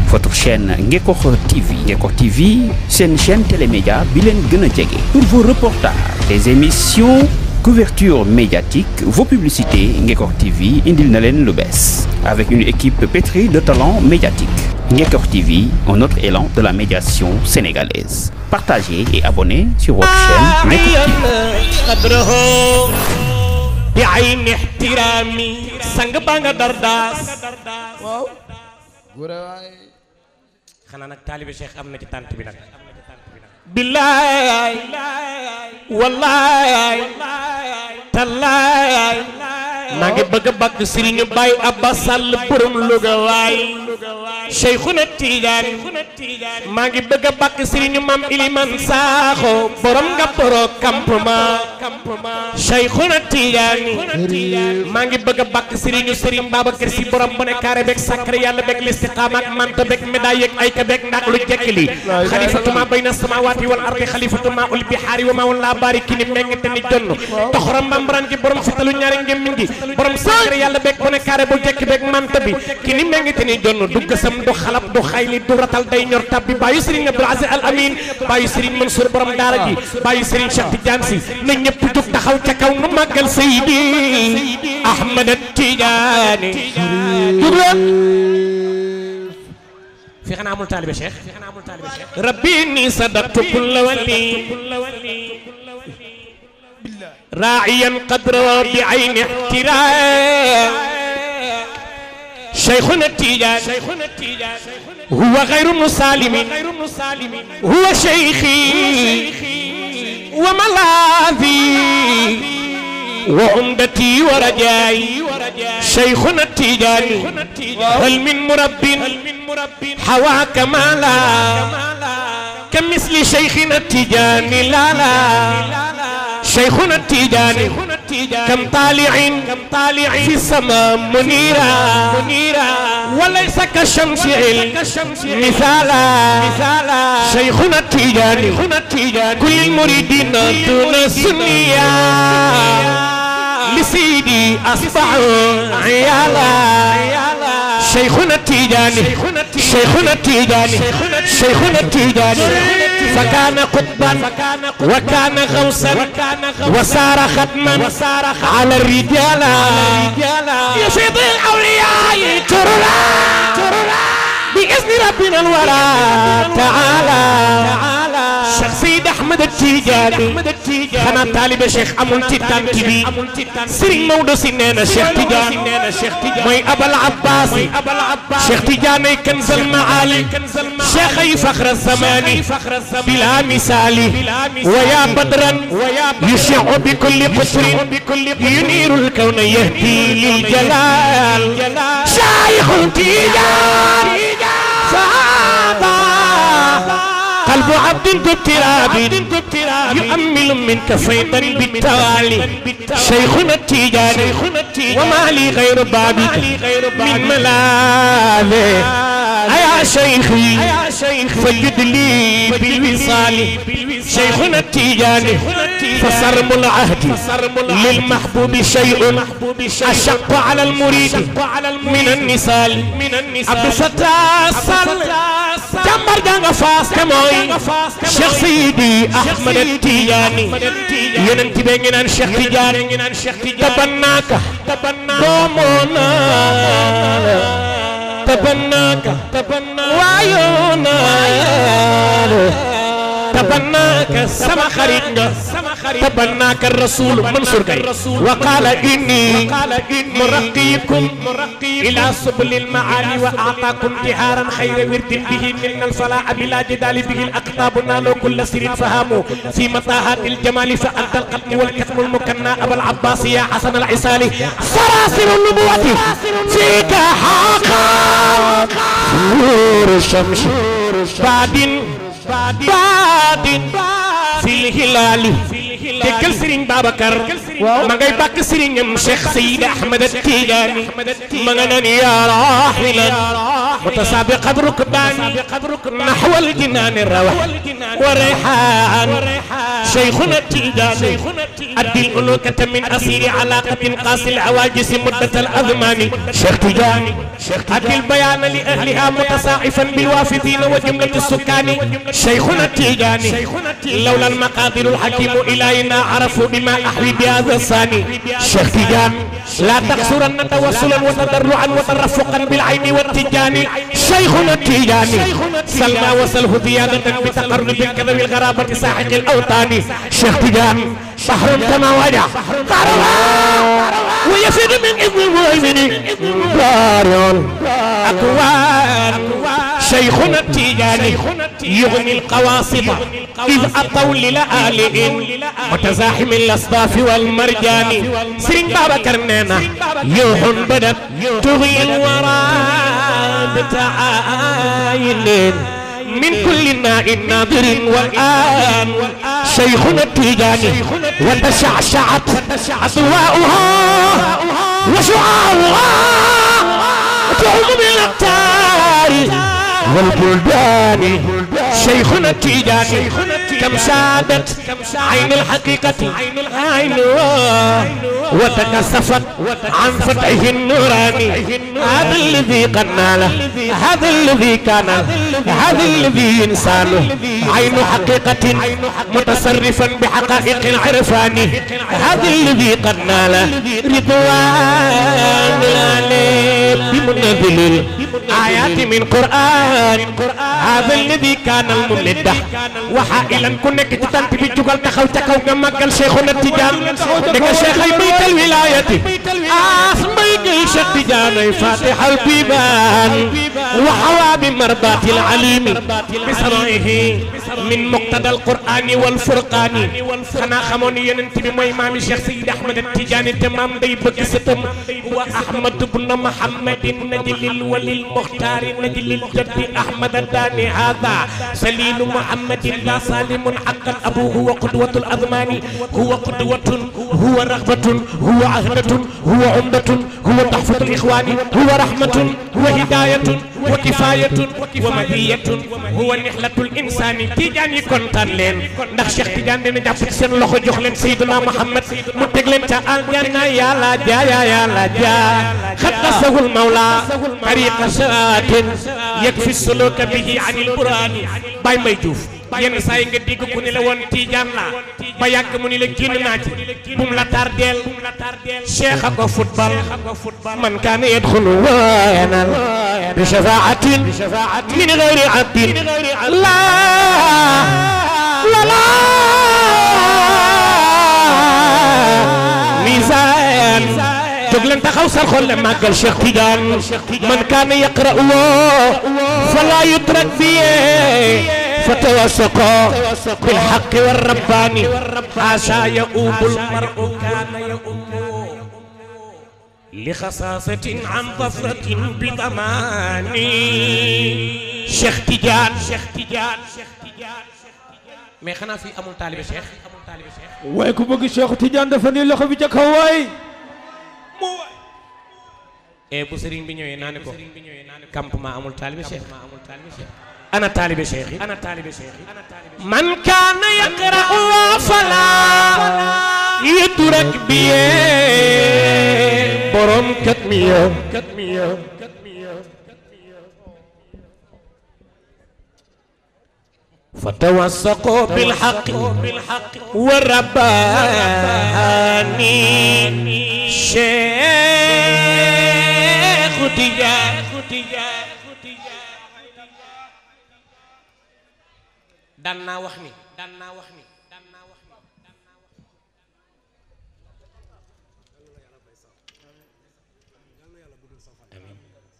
votre chaîne Ngekokh TV. Ngekokh TV, c'est une chaîne télémédia bilen gëna djégé. Pour vos reportages, des émissions, couverture médiatique, vos publicités, Ngekokh TV indil na len lu bess. Avec une équipe pétrie de talents médiatiques. Ngekokh TV, un autre élan de la médiation sénégalaise. Partagez et abonnez sur votre chaîne Ngekokh TV. بعين احترامي سانغ بانغ درداس واو غوراي خنا نك طالب شيخ امنا ci tante bi nak billahi wallahi tallahi ma ngi bëgg bakk Serigne Baye Abba Sall borom Louga waay Cheikhuna Tidiane ma ngi bëgg bakk Serigne Mam Iliman Sakho borom nga boro campement Cheikhuna Tidiane ma ngi bëgg bakk Serigne Babacar Sy borom bone carré bek sacré yàlla bek l'istiqama ak manta bek médaille ak ay ka bek ndak lu jekli khalifatu ma bayna samawati wal ardi khalifatu ma ul bihari wa ma wala barikini mengete ni jonn toxram mbambran gi borom fitalu ñaari ngemmi ngi borom sacré yàlla bek bone carré bu jekki bek manta bi kini mengete ni jonn du gësam du xalab du xayli du ratal day ñor tabbi bayu Serigne Abdou Aziz Al Amin bayu Serigne Mansour borom daara ji bayu Serigne Cheikh Tidiane Sy na ñepp juk taxaw ca kaw nu magal Seydi Ahmad Tidiane في خنا عمل طالب شيخ ربي إني صدقت كل ولي راعيا قدره بعين احترام شيخنا التيجان هو غير مسالم هو شيخي وملاذي وعمدتي ورجائي شيخنا التيجاني هل من مرب حوى كمالا كمثل شيخنا التيجاني لا شيخنا التيجاني كم طالع في السماء منيرا وليس كالشمس مثالا شيخنا التيجاني كل المريدين دون السنية لسيدي أصبحوا عيالا شيخنا التيجاني فكان قطبا وكان غوصا وصار ختما على الرجال يفيض الأولياء ترلا بإذن ربنا الورى تعالى سيد أحمد التيجاني خنا طالب شيخ أمون تيتان تبي سرين مودو سنين شيخ تيجاني موي أبا العباس شيخ تيجاني كنز المعالي شيخي فخر الزمان بلا مثالي ويا بدرا يشع بكل قطر ينير الكون يهدي للجلال شيخ تيجاني قلب عبد كالتراب يؤمل من كفيدا بالتوالي شيخنا التيجاني وما لي غير بابك من ملاذ يا شيخي فجد لي بالوصال شيخنا التيجاني فصرم العهد للمحبوب شيء أشق على المريد من النسال عبد الفتاح جمر جانغ فاس كموي شيخ سيدي أحمد التيجاني يننتي بيننا شيخ تيجاني تبناك دومونا تبناك وعيونا تبناك سما خريجنا تبناك الرسول منصور جاي وقال إني مرقيكم إلى سبل المعالي وأعطاكم جهارا خير ورد به من الفلاح بلا جدال به الأقطاب نالوا كل سر فهموا في متاهات الجمال فأنت القتل والكتم المكنى أبا العباس يا حسن العسالي سراسر النبوة فيك حقا نور الشمس بعد في الهلال déggal Serigne Babacar ma ngay bàkk Serignam Cheikh Seydi Ahmed Tidiane ma nga naan ya rahilan mutasabiqat rukbani nahwa al-jinan rawah wa rayhan شيخنا التيجاني أدي الألوكة من أسير علاقة قاسي العواجس مدة الأزمان شيخ تيجاني أدي البيان لأهلها متصاعفا بالوافدين وجملة السكان شيخنا التيجاني لولا المقادير الحكيم إلينا عرفوا بما أحوي بهذا الثاني شيخ تيجاني لا تقصرن توسلا وتضرعا وترفقا بالعين والتيجان شيخنا التيجاني سلمى وسله زيادة بتقرب كذا بالغرابة ساحق الأوطان شيخ تيجاني بحر كما وجع ويفيد من إذن المؤمنين بارون أكوان شيخنا التيجاني يغني القواصد إذ أطوا للآلئين متزاحم الأصداف والمرجان سرين بابا كرنينا يوح بدت تغي الورى بتعاين من كل ناء ناظر والآن شيخنا التيجاني وتشعشعت أضواؤها وشعاعها تعم من الأقطار والبلدان شيخنا التيجاني كم شادت عين الحقيقة عينها وتكسفت عن فتحه النوراني هذا الذي قد ناله هذا الذي كان هذا الذي إنسانه عين حقيقة متصرفا بحقائق عرفاني هذا الذي قد ناله رضوان عليه بمنزل الآيات من قرآن هذا الذي كان الممدح وحائلا كنك تتنت بجوغل تخو تكو مكال شيخنا التيجان لك شيخي بيت الولاية بيت شيخ التيجان فاتح البيبان وحوى بمرضات العليم بسرائه من مقتضى القرآن والفرقان خنا خموني ينتبه مو إمام شيخ سيد أحمد التيجان تمام دي بكستم وأحمد بن محمد النجل الولي المختار النجل الجد أحمد الداني هذا سليل محمد لا سالم حقا أبوه هو قدوة الأزمان هو قدوة هو رغبة هو عهدة هو عمدة هو تحفة الإخوان هو رحمة هو هداية وكفاية ومدية هو نحلة الإنسان تيجاني كنتان لين ndax Cheikh Tidiane dina jàpp ci seen loxo jox leen Seydina Muhammad mu teg leen ca aljanna yàlla jaa xaddasahul mawla tariqa saatin yakfi suluka bihi anil burani Baye Mbaye Diouf yenn saa yi nga dégg ku ne la woon Tidiane la ba yàgg mu ni la génn naa ci bum la tardeel Cheikh a ko football man kaana yadxulu wayanal bi shafaatin min gayri abdin la mizan jóg leen taxaw sar xol le màggal Cheikh Tidiane man kaana yaqra'u fala yutrak bi فتوسقوا بالحق والرباني حاشا يؤوب المرء كان يؤوب لخصاصة عن ظفرة بضمان شيخ تيجان mais xanaa fii amul taalibe Cheikh waaye ku bëgg Cheikh Tidiane dafa ni loxo bi ca kaw waay bu sëriñ bi ñëwee naa ne ko campement amul taalibe Cheikh أنا طالب شيخي من كان يقرأ فلا يدرك بي برم كتمية فتوثقوا بالحق والرباني شيخ تيجان daan naa wax ni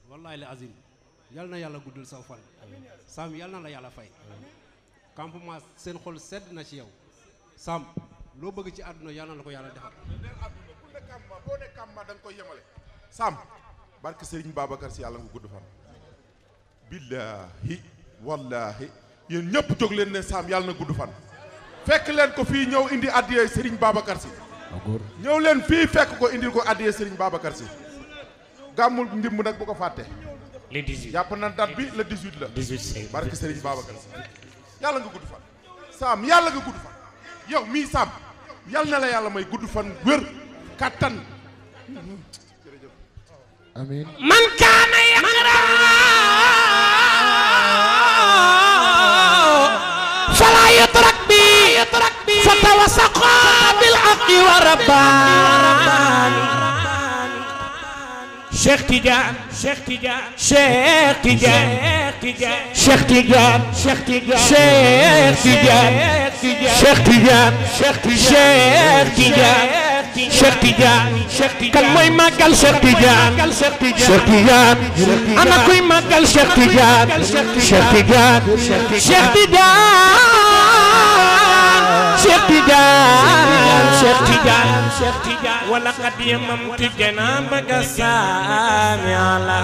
wallahi la azim yal na yàlla guddal saw fan Sam yal na la yàlla fay campement seen xol sedd na ci yow Sam loo bëgg ci àdduna yal na la ko yàlla defal boo ne campement da nga koy yemale Sam barke Serigne Babacar si yàlla nga gudd fan billahi wallahi yéen ñëpp jóg leen ne Sam yàlla na gudd fan fekk leen ko fii ñëw indi addiyee Serigne Babacar Sy ñëw leen fii fekk ko indil ko addiyee Serigne Babacar Sy gàmmul ndimb nag bu ko fàtte le 18 jàpp na date bi le 18 la 18 barke Serigne Babacar Sy yàlla nga gudd fan Sam yàlla nga gudd fan yow mii Sam yàlla na la yàlla may gudd fan wér kattan amiin man kaana yaqra fala yutrak bi fatawassaqa bil haqqi wa rabbani Cheikh Tidiane Cheikh Tidiane Cheikh Tidiane Cheikh Tidiane Cheikh Tidiane Cheikh Tidiane Cheikh Tidiane Cheikh Tidiane kan mooy màggal Cheikh Tidiane Cheikh Tidiane ana kuy màggal Cheikh Tidiane Cheikh Tidiane Cheikh Tidiane Cheikh Tidiane Cheikh Tidiane wala qad yamamtu janabaka sami ala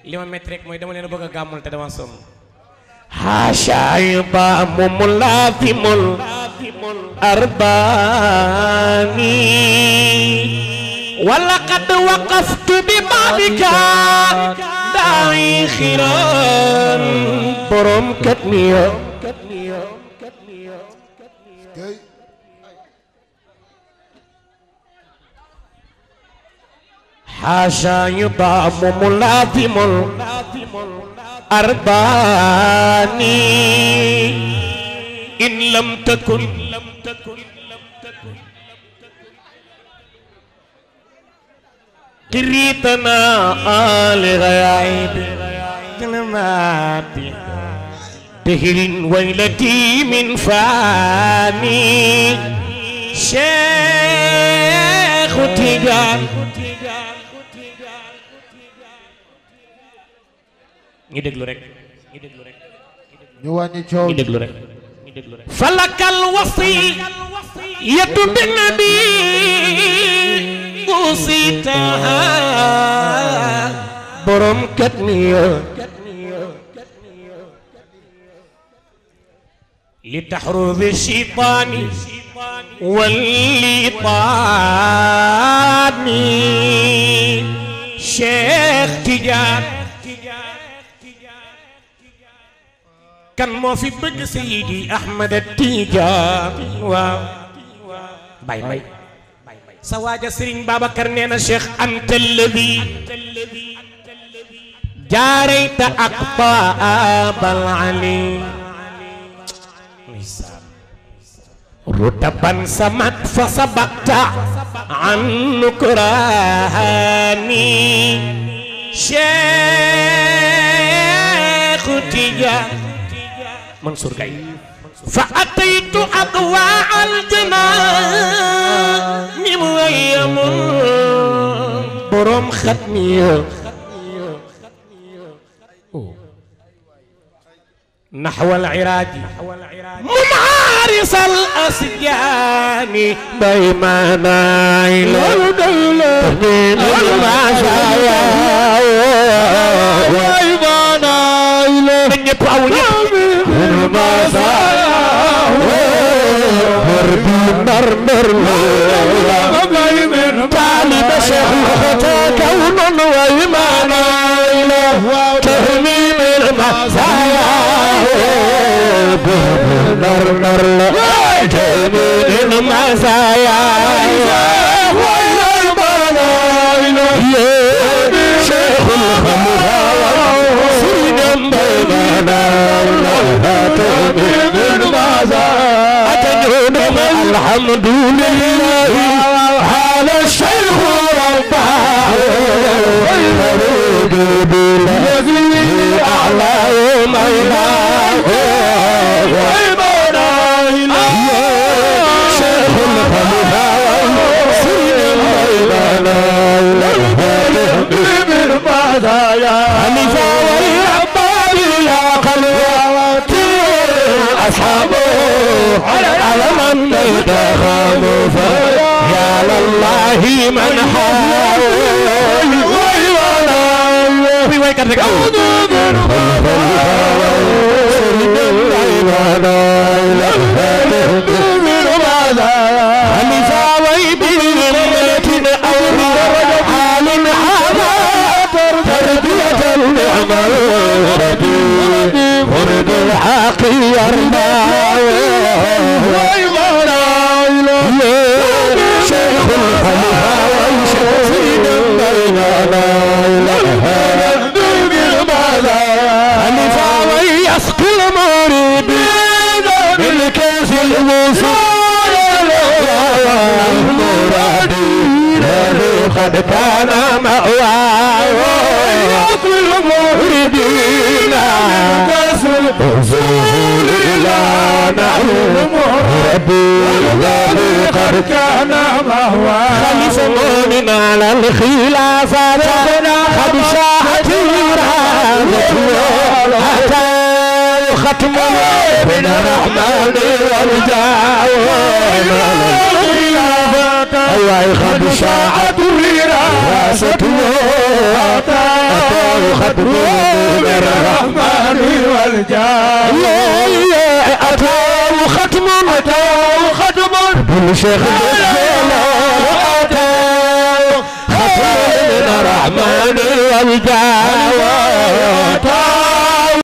li ma métti rek mooy dama leen bëgg a gàmmul te dama sonn حاشا يبام ملازم الأرباني ولقد وقفت ببابك داعي خيران برم كتنيا حاشا يبام ملازم أرباني إن لم تكن قريتنا آل غيب كلمات دهر ويلتي من فاني شيخ تيجان ñu déglu rek ñu wàññi coow ñu déglu rek falakal wasi yatu bi nabi usitaha borom kat niya li taxrubi shaytaani wallitaani Cheikh Tidiane kan moo fi bëgg Seydi Ahmad Tidiane waaw bay bay sa waaja Serigne Babacar nee na Cheikh anta alladi jaarayta aqtaabal ali rutaban samat fa sabaqta an nukrani Cheikh Tidiane Mansour Gaye fa ataytu adwaa al-jinaan muwayyam borom xatmiya نحو العراج ممارس الأسجان بيمانا إلى تهمين المعشايا وإيمانا إلى من يبقى المعشايا مربي مرمر طالب شيخ كون وإيمانا إلى تهمين المعشايا نر نر جميل المزايا شيخ الخمر سيدنا بيننا جميل المزايا أتجون الحمد لله على الشيخ رباه ويريد بالذي أعلى ميلاه شيخ الخليفة سيدنا بالمزايا خليفة والعباد يا خلواتي أصحابه على من يدخلوا يا لله من حاول kat rek aw ورد الحق يرضى شيخ الخليفة وشيخ خليفة ويسقي المريد بالكاس الوصول المرادين قد كان مأواه ويسقي المريدين الوصول إلى نحو ربي الذي قد كان مأواه خليفة مؤمن على الخلافة قد شاءت إرادته حتى ختم بين الرحمن والجاه الله قد شاءت إرادته حتى ختم بين الرحمن والجاه أتاه ختم كل شيخ أتاه ختم من الرحمن